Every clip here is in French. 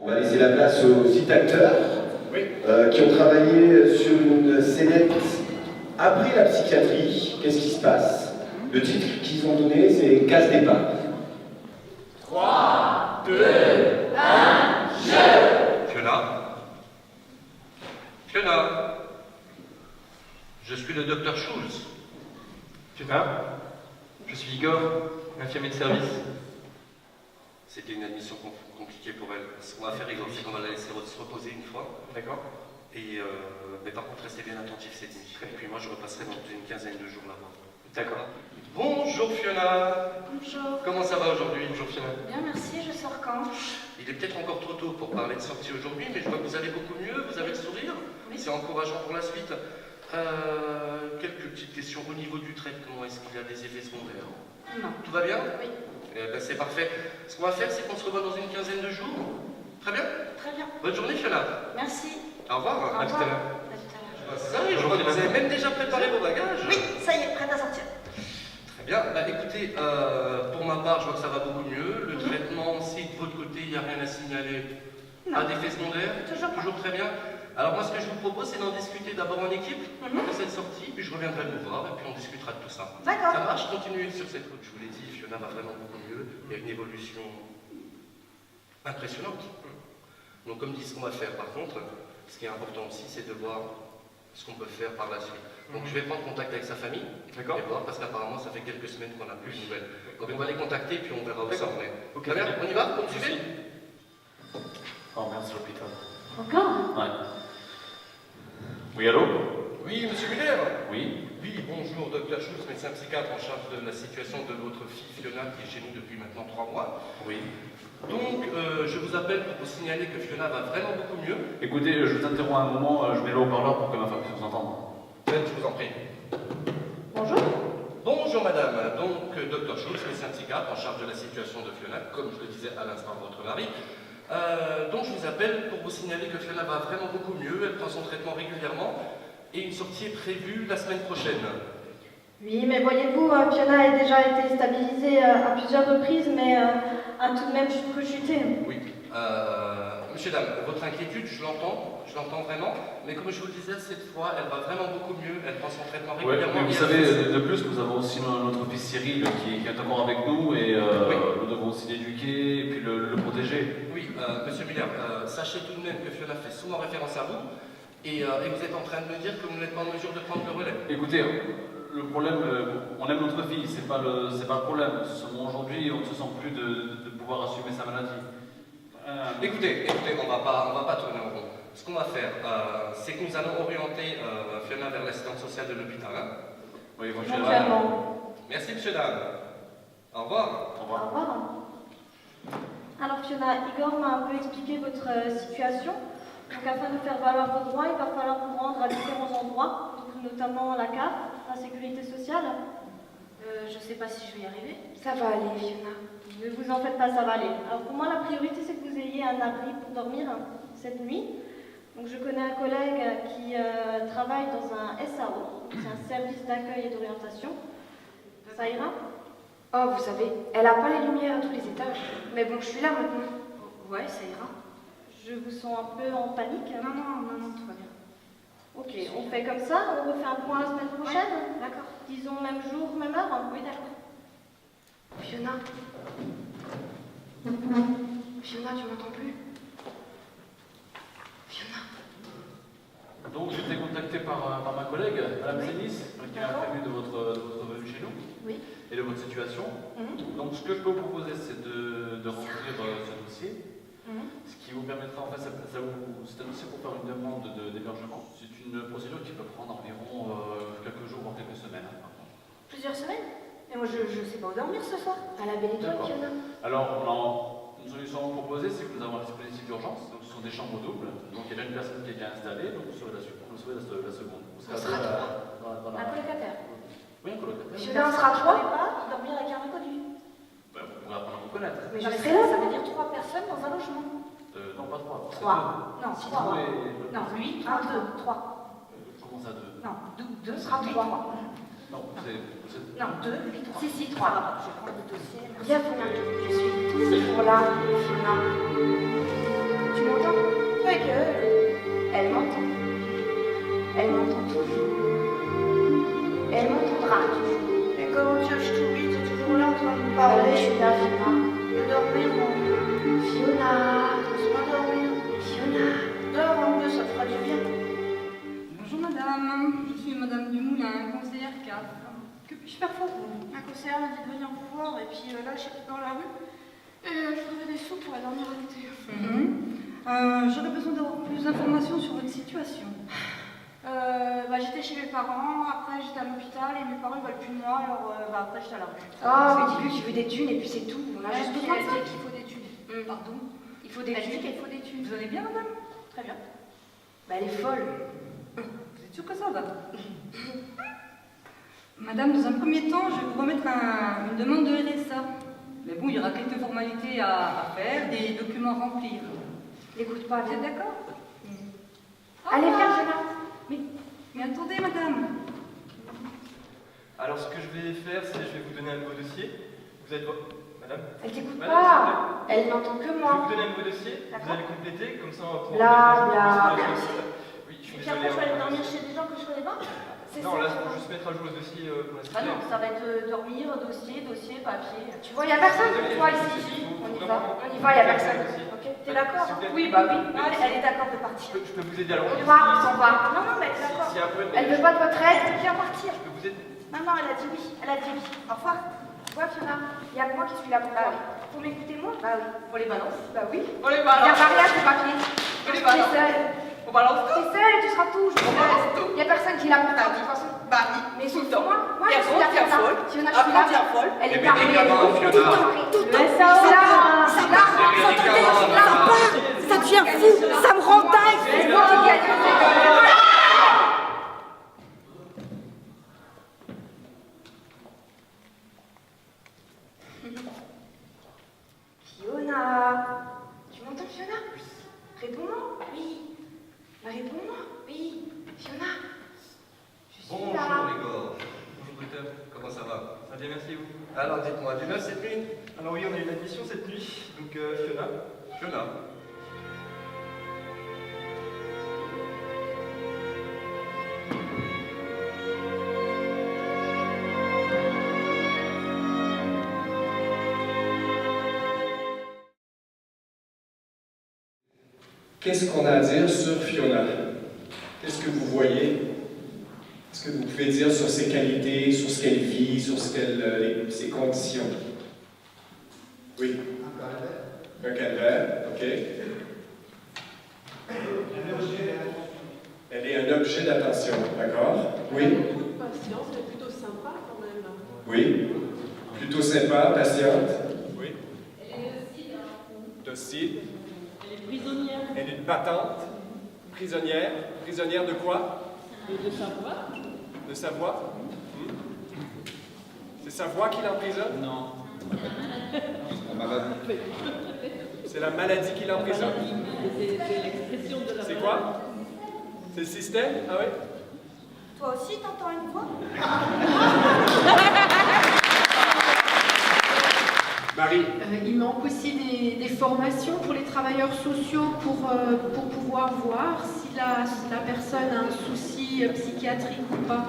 On va laisser la place aux 8 acteurs qui ont travaillé sur une scénette après la psychiatrie. Qu'est-ce qui se passe? Le titre qu'ils ont donné, c'est Casse départ. 3, 2, 1, jeu! Fiona, je suis le docteur Schulz. Fiona, je suis Igor, infirmier de service. C'était une admission compliquée pour elle. Ce qu'on va faire, Igor, c'est qu'on va la laisser se reposer une fois. D'accord. Mais par contre, restez bien attentifs cette nuit. Et puis moi, je repasserai dans une quinzaine de jours là-bas. D'accord. Bonjour Fiona. Bonjour. Comment ça va aujourd'hui? Bonjour Fiona. Bien, merci. Je sors quand? Il est peut-être encore trop tôt pour parler de sortie aujourd'hui, mais je vois que vous allez beaucoup mieux, vous avez le sourire. Oui. C'est encourageant pour la suite. Quelques petites questions au niveau du traitement. Est-ce qu'il y a des effets secondaires? Non. Tout va bien? Oui. C'est parfait. Ce qu'on va faire, c'est qu'on se revoit dans une quinzaine de jours. Très bien? Très bien. Bonne journée Fiona. Merci. Au revoir. Au À tout à l'heure. À tout à l'heure. Ça y est, je vois que vous avez même déjà préparé vos bagages. Oui, ça y est, prête à sortir. Très bien. Écoutez, pour ma part, je vois que ça va beaucoup mieux. Le traitement, si de votre côté, il n'y a rien à signaler, Non. pas d'effet secondaire, Toujours pas. très bien. Alors moi, ce que je vous propose, c'est d'en discuter d'abord en équipe de cette sortie, puis je reviendrai vous voir et puis on discutera de tout ça. D'accord. Ça marche, continuez sur cette route. Je vous l'ai dit, Fiona va vraiment beaucoup mieux. Il y a une évolution impressionnante. Donc comme dit, ce qu'on va faire par contre, ce qui est important aussi, c'est de voir ce qu'on peut faire par la suite. Donc je vais prendre contact avec sa famille, D'accord. et voir, parce qu'apparemment ça fait quelques semaines qu'on n'a plus de nouvelles. Donc on va les contacter, puis on verra où ça en est. Ok. Très bien, on y va? Vous me suivez? Oh merde, c'est l'hôpital. Encore? Ouais. Oui, allô? Oui, monsieur Muller. Oui. Oui, bonjour, docteur Schulz, médecin psychiatre en charge de la situation de votre fille Fiona qui est chez nous depuis maintenant 3 mois. Oui. Donc, je vous appelle pour vous signaler que Fiona va vraiment beaucoup mieux. Écoutez, je vous interromps un moment, je mets le haut-parleur pour que ma femme puisse vous entendre. Je vous en prie. Bonjour. Bonjour madame, donc docteur Schulz, médecin psychiatre en charge de la situation de Fiona, comme je le disais à l'instant à votre mari. Donc je vous appelle pour vous signaler que Fiona va vraiment beaucoup mieux, elle prend son traitement régulièrement et une sortie est prévue la semaine prochaine. Oui, mais voyez-vous, Fiona a déjà été stabilisée à plusieurs reprises, mais a tout de même rechuté. Oui. Monsieur, dame, votre inquiétude, je l'entends vraiment, mais comme je vous le disais, cette fois, elle va vraiment beaucoup mieux, elle prend son traitement Ouais, régulièrement. mais vous savez, de plus, nous avons aussi notre fils Cyril qui est encore avec nous et nous devons aussi l'éduquer et puis le protéger. Oui, monsieur Muller, sachez tout de même que Fiona fait souvent référence à vous et vous êtes en train de me dire que vous n'êtes pas en mesure de prendre le relais. Écoutez, le problème, on aime notre fille, c'est pas le problème. Seulement aujourd'hui, on ne se sent plus de pouvoir assumer sa maladie. Écoutez, on va pas tourner en rond. Ce qu'on va faire, c'est que nous allons orienter Fiona vers l'assistante sociale de l'hôpital. Hein. Oui, Éventuellement. Merci, monsieur, dame. Au revoir. Au Au revoir. revoir. Alors Fiona, Igor m'a un peu expliqué votre situation. Donc afin de faire valoir vos droits, il va falloir vous rendre à différents endroits, donc notamment la CAF, la sécurité sociale. Je sais pas si je vais y arriver. Ça va aller, Fiona. Ne vous en faites pas, ça va aller. Alors pour moi, la priorité, c'est que vous ayez un abri pour dormir cette nuit. Donc je connais un collègue qui travaille dans un SAO, c'est un service d'accueil et d'orientation. Ça ira? Oh, vous savez, elle a pas les lumières à tous les étages. Mais bon, je suis là maintenant. Ouais, ça ira. Je vous sens un peu en panique. Non, tout va bien. Ok, on fait comme ça, on refait un point la semaine prochaine. D'accord. Disons même jour, même heure. Oui, d'accord. Fiona. Fiona, tu m'entends plus? Fiona. Donc j'ai été contacté par ma collègue, Madame Zénis, qui m'a prévenu de votre venue chez nous Oui. et de votre situation. Donc ce que je peux vous proposer, c'est de remplir ce dossier, ce qui vous permettra, en fait, c'est un dossier pour faire une demande d'hébergement. C'est une procédure qui peut prendre environ quelques jours, voire quelques semaines. Par contre. Plusieurs semaines? Mais moi, je sais pas où dormir ce soir. À la belle étoile, D'accord. Fiona. Alors, une solution proposée, c'est que nous avons un dispositif d'urgence, donc ce sont des chambres doubles. Donc il y a déjà une personne qui est déjà installée, donc vous serez la seconde. Vous serez On sera Un colocataire. Oui, un colocataire. Fiona, on sera Vous trois? ne pas dormir avec un inconnu. Ben, vous pourrez apprendre à vous connaître. Mais Non, je mais serai là. ça veut dire 3 personnes dans un logement. Non, pas trois. c'est Trois. deux. Non, Si 3. vous et- Non, lui, 3, 2, 3. Comment ça, deux? Non, 2 sera lui, 3. 3. Non, c'est. Non, 2, lui, 3. Si, 3. Ça va, je vais prendre le dossier. Viens, Fiona. Je suis toujours là, Fiona. Tu dit de venir vous voir, et puis là, j'étais dans la rue, et je trouvais des sous pour aller dormir à côté. J'aurais besoin d'avoir plus d'informations sur votre situation. J'étais chez mes parents, après j'étais à l'hôpital, et mes parents ne veulent plus de moi, alors après j'étais à la rue. Oh, dis-lui qu'il veut des thunes, et puis c'est tout. On a juste Puis besoin elle de ça. dit qu'il faut des thunes. Pardon? Il faut des Elle dit thunes. qu'il faut des thunes. Vous allez bien, madame? Très bien. Bah, elle est folle. Vous êtes sûre que ça va? Madame, dans un premier temps, je vais vous remettre une demande de RSA. Mais bon, il y aura quelques formalités à faire, des documents à remplir. N'écoute pas, Vous êtes viens. d'accord? Allez, viens, Fiona. Mais attendez, madame. Alors, ce que je vais faire, c'est je vais vous donner un nouveau dossier. Vous êtes... Madame? Elle t'écoute Madame, pas. Elle n'entend que Je vais moi. vous donner un nouveau dossier. Vous allez compléter, comme ça on va pouvoir... Bla, mettre à bla. jour. Oui, je suis Et puis désolé. après, je vais aller hein. dormir chez des gens que je connais pas. C'est Non, ça. là, il faut juste mettre à jour le dossier pour la Ah non, suite. ça va être dormir, dossier, papier. Tu vois, il n'y a personne pour toi ici. On y va. On y va, il n'y a personne. Ok, t'es d'accord? S'il vous plaît. Oui, bah oui. Non, elle est d'accord de partir. Je peux vous aider alors. On part, on s'en va. Non, non, mais elle est d'accord. S'il y a un problème, Elle veut pas de votre aide. Viens partir. je peux vous aider. Non, non, elle a dit oui. Elle a dit oui. Au revoir. Tu vois, Fiona, il y a que moi qui suis là pour toi. Pour m'écouter, moi? Bah oui. On les balance. Bah oui. On les Viens balance. parler à tes papiers. On les T'es balance. seule. On balance T'es seule et tu seras toujours seule. Il n'y a personne qui est là pour toi, de toute façon. Bah oui. Mais sauf moi, Et je suis là, après, Fiona. folle. Fiona, je suis là. Après, t'es folle. Elle est Les carrée. médicaments, Fiona. Tout le temps. Le SAO, Je suis là. ça Je suis là. Les médicaments, Ça devient fou. Ça me rend dingue. C'est moi qui gagne. Fiona. Tu m'entends, Fiona? Oui. Réponds-moi. Oui. Bah, réponds-moi. Oui. Fiona. Je suis Bonjour là. les gars. Bonjour docteur, comment ça va? Ça va bien, merci vous. Alors dites-moi, du neuf cette nuit? Alors oui, on a eu une admission cette nuit. Donc, Fiona. Fiona. Qu'est-ce qu'on a à dire sur Fiona? Qu'est-ce que vous voyez? Qu'est-ce que vous pouvez dire sur ses qualités, sur ce qu'elle vit, sur ses conditions? Oui. Un calvaire, ok. Elle est un objet d'attention, d'accord? Oui. Beaucoup de patience, elle est plutôt sympa quand même. Oui. Plutôt sympa, patiente. Oui. Elle est aussi Docile. elle est prisonnière Elle est une battante. Prisonnière. Prisonnière de quoi? de sa voix. De sa voix? C'est sa voix qui l'emprisonne? Non. C'est la maladie qui l'emprisonne? C'est l'expression de la C'est maladie. quoi? C'est le système? Ah oui? Toi aussi, t'entends une voix? Marie? Il manque aussi des formations pour les travailleurs sociaux pour pouvoir voir si la personne a un souci psychiatrique ou pas.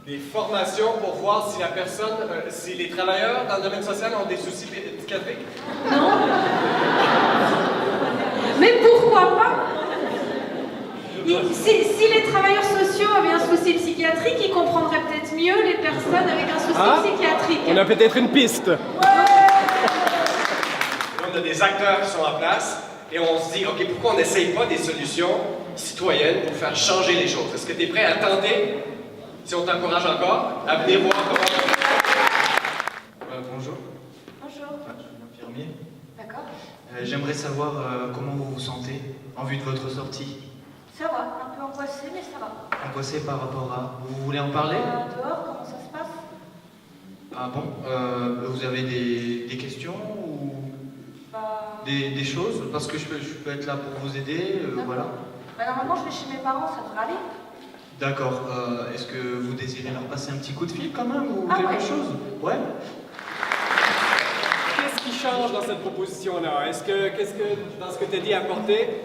Des formations pour voir si la personne, si les travailleurs dans le domaine social ont des soucis psychiatriques? Non. Mais pourquoi pas? Si les travailleurs sociaux avaient un souci psychiatrique, ils comprendraient peut-être mieux les personnes avec un souci psychiatrique. On a peut-être une piste. Là, on a des acteurs qui sont en place et on se dit, OK, pourquoi on n'essaye pas des solutions citoyennes pour faire changer les choses? Est-ce que tu es prêt à tenter, si on t'encourage encore, à venir voir comment... Bonjour, Bonjour. je suis infirmier. D'accord. J'aimerais savoir comment vous vous sentez en vue de votre sortie. Ça va, un peu angoissée, mais ça va. Angoissé par rapport à... Vous voulez en parler? Dehors, comment ça se passe? Ah bon? Vous avez des questions ou Bah... des choses? Parce que je peux être là pour vous aider, voilà. Bah, normalement, je vais chez mes parents, ça devrait aller. D'accord. Est-ce que vous désirez leur passer un petit coup de fil quand même ou Ah quelque ouais. chose? Ouais. Qu'est-ce qui change dans cette proposition-là? Qu'est-ce que, dans ce que tu as dit, apporter?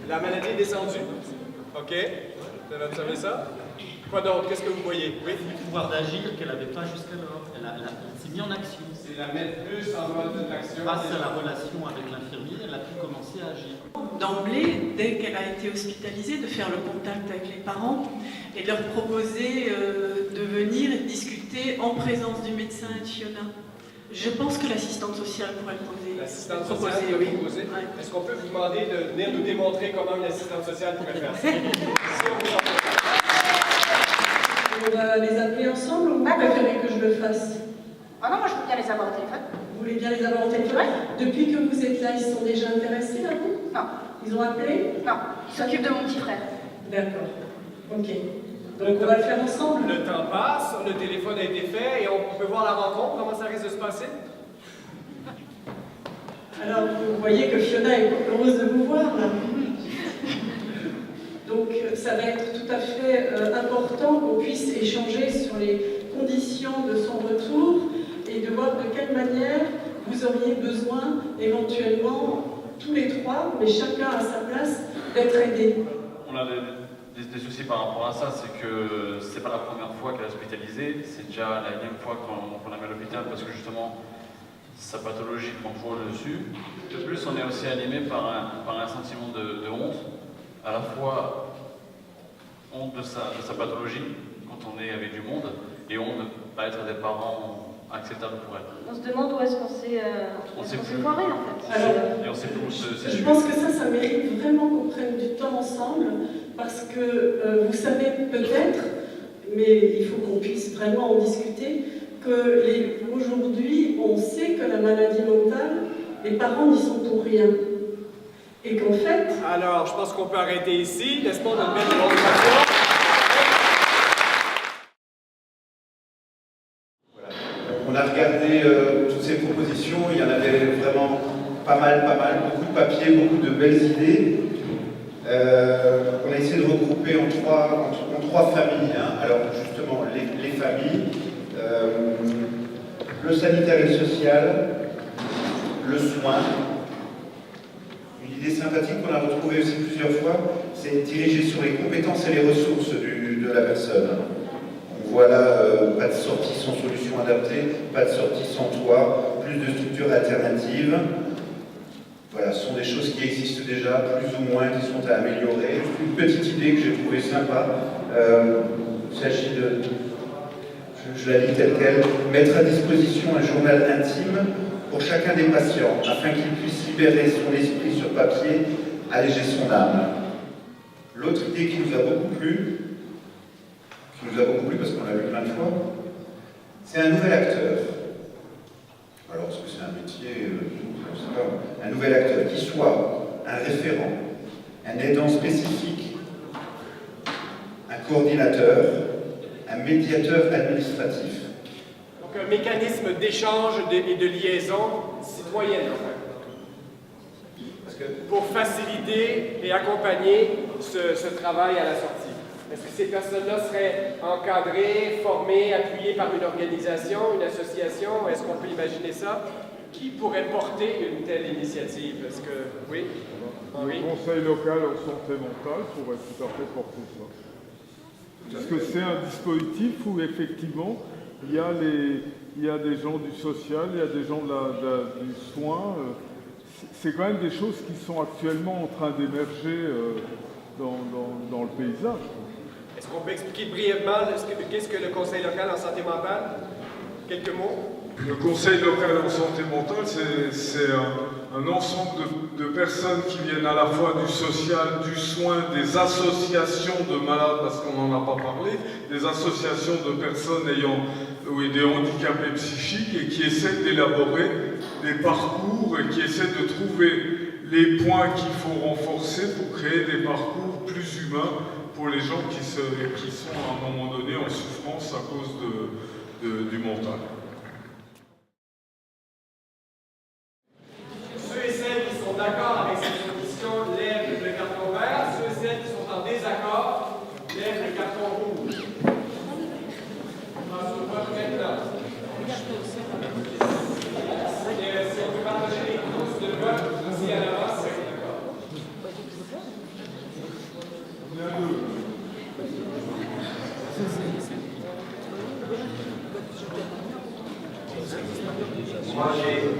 La maladie est descendue. OK. Tu as observé ça? Quoi d'autre? Qu'est-ce que vous voyez? Oui. Le pouvoir d'agir qu'elle n'avait pas jusqu'alors. Elle s'est mise en action. C'est la mettre plus en mode d'action. Grâce à la relation avec l'infirmier, elle a pu commencer à agir. D'emblée, dès qu'elle a été hospitalisée, de faire le contact avec les parents et de leur proposer de venir et de discuter en présence du médecin et de Fiona. Je pense que l'assistante sociale pourrait le poser. L'assistante sociale peut le proposer. Ouais. Est-ce qu'on peut vous demander de venir nous démontrer comment une assistante sociale pourrait faire ça? On va les appeler ensemble ou vous préférez que je le fasse? Ah non, moi je peux bien les avoir au téléphone. Vous voulez bien les avoir au téléphone? Depuis que vous êtes là, ils sont déjà intéressés à vous? Non. Ils ont appelé? Non, ils s'occupent de mon petit frère. D'accord. Ok. Donc on va le faire ensemble? Le temps passe, le téléphone a été fait et on peut voir la rencontre. Comment ça risque de se passer? Alors vous voyez que Fiona est heureuse de vous voir là. Donc ça va être tout à fait important qu'on puisse échanger sur les conditions de son retour et de voir de quelle manière vous auriez besoin éventuellement, tous les trois, mais chacun à sa place, d'être aidés. On a des soucis par rapport à ça, c'est que c'est pas la première fois qu'elle est hospitalisée, c'est déjà la énième fois qu'on la met à l'hôpital parce que justement sa pathologie prend trop le dessus. De plus, on est aussi animé par un sentiment de honte, à la fois honte de sa pathologie quand on est avec du monde et honte de ne pas être des parents acceptables pour elle. On se demande où est-ce qu'on s'est foiré en fait. Alors, et on sait plus où c'est je pense que ça mérite vraiment qu'on prenne du temps ensemble parce que vous savez peut-être, mais il faut qu'on puisse vraiment en discuter, que aujourd'hui on sait que la maladie mentale, les parents n'y sont pour rien. Et qu'en fait... Alors, je pense qu'on peut arrêter ici. N'est-ce pas, on a une belle démonstration. On a regardé toutes ces propositions, il y en avait vraiment pas mal, beaucoup de papiers, beaucoup de belles idées. On a essayé de regrouper en trois familles. Hein. Alors justement, les familles, le sanitaire et le social, le soin. Une idée sympathique qu'on a retrouvée aussi plusieurs fois, c'est diriger sur les compétences et les ressources de la personne. On voit là, pas de sortie sans solution adaptée, pas de sortie sans toit, plus de structures alternatives. Voilà, ce sont des choses qui existent déjà, plus ou moins, qui sont à améliorer. Une petite idée que j'ai trouvée sympa, il s'agit de, je la lis telle quelle, mettre à disposition un journal intime pour chacun des patients, afin qu'il puisse libérer son esprit sur papier, alléger son âme. L'autre idée qui nous a beaucoup plu parce qu'on l'a vu plein de fois, c'est un nouvel acteur. Alors, est-ce que c'est un métier, je ne sais pas, un nouvel acteur qui soit un référent, un aidant spécifique, un coordinateur, un médiateur administratif. Donc un mécanisme d'échange et de liaison citoyenne, en fait. Parce que pour faciliter et accompagner ce travail à la sortie. Est-ce que ces personnes-là seraient encadrées, formées, appuyées par une organisation, une association? Est-ce qu'on peut imaginer ça? Qui pourrait porter une telle initiative? Est-ce que... Oui? Le conseil local en santé mentale pourrait tout à fait porter ça. Est-ce que c'est un dispositif où effectivement il y a des gens du social, il y a des gens du soin? C'est quand même des choses qui sont actuellement en train d'émerger dans le paysage. Est-ce qu'on peut expliquer brièvement qu'est-ce que le conseil local en santé mentale? Quelques mots? Le conseil local en santé mentale, c'est un ensemble de personnes qui viennent à la fois du social, du soin, des associations de malades, parce qu'on n'en a pas parlé, des associations de personnes ayant des handicapés psychiques et qui essaient d'élaborer des parcours et qui essaient de trouver les points qu'il faut renforcer pour créer des parcours plus humains pour les gens qui sont à un moment donné en souffrance à cause du mental. Ceux et celles qui sont d'accord avec cette condition lèvent le carton vert. Ceux et celles qui sont en désaccord lèvent le carton rouge. On passe au vote maintenant. Si on peut partager les trousses de vote ici à l'avance, c'est d'accord. On est à deux. Moi, j'ai...